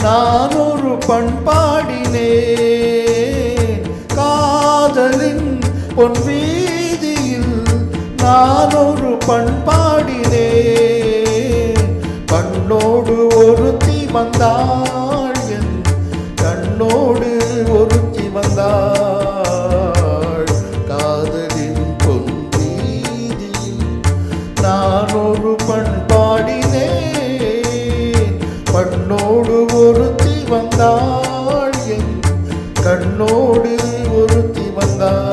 நான் ஒரு பண்பாடினேன் காதலின் பொன் வீதியில் நான் ஒரு பண்பாடினேன் கண்ணோடு ஒருத்தி வந்தாள் என் கண்ணோடு ஒருத்தி வந்தாள் காதலின் பொன் வீதியில் நான் ஒரு பண்பாடினேன் கண்ணோடு ஒருத்தி வந்தாள் என் கண்ணோடு ஒருத்தி வந்தாள்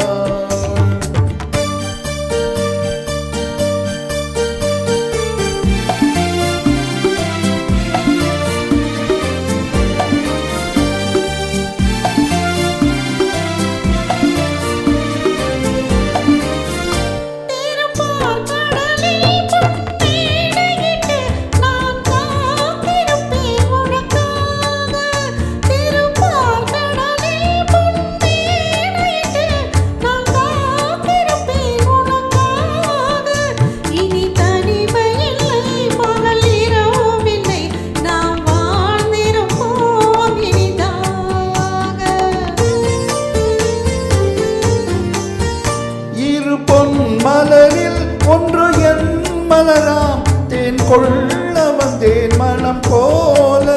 மலரில் ஒன்று என் மலராம் தேன் கொள்ள வந்தேன் மனம் போல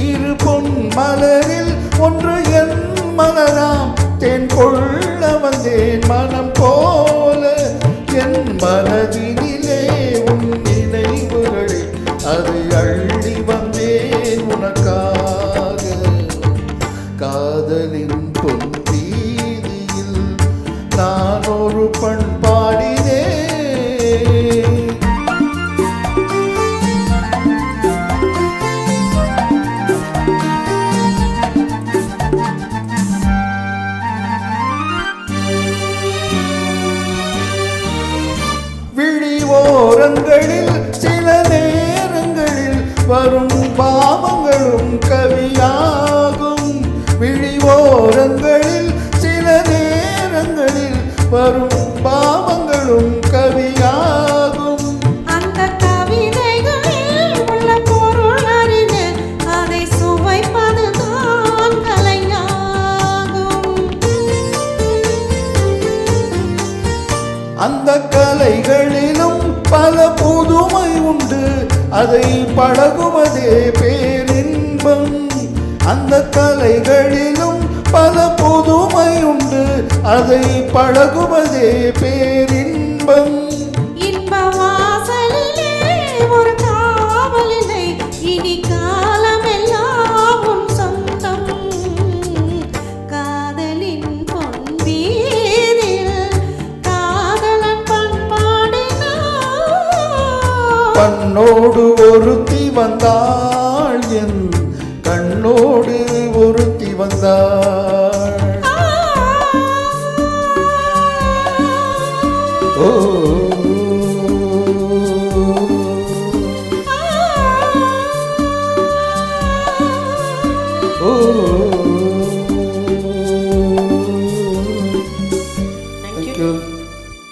இரு பொன் மலரில் ஒன்று என் மலராம் தேன் கொள்ள வந்தேன் மனம் போல என் மனதினிலே உன் நினைவுகளை அதை அள்ளி வந்தேன் உனக்காக காதலின் பொன் வீதியில் நான் ஒரு பண்பாடினே விழி ஓரங்களில் சில நேரங்களில் வரும் பாவங்களும் கவியாகும் விழி ஓரங்களில் சில நேரங்களில் வரும் பாவங்களும் கவியாகும் அந்த கவிதைகளில் உள்ள பொருள் அறிந்து அதை சுவைப்பதுதான் கலையாகும் அந்த கலைகளிலும் பல புதுமை உண்டு அதை பழகுவதே பேரின்பம் அந்த கலைகளிலும் பல புதுமை உண்டு அதை பழகுவதே பேரின்பம் இன்ப வாசலிலே ஒரு காவலில்லை இனி காலமெல்லாம் உன் சொந்தம் காதலின் பொன் வீதியில் காதலன் பண்பாடினான் கண்ணோடு ஒருத்தி வந்தாள் என் கண்ணோடு ஒருத்தி வந்தாள் ஓ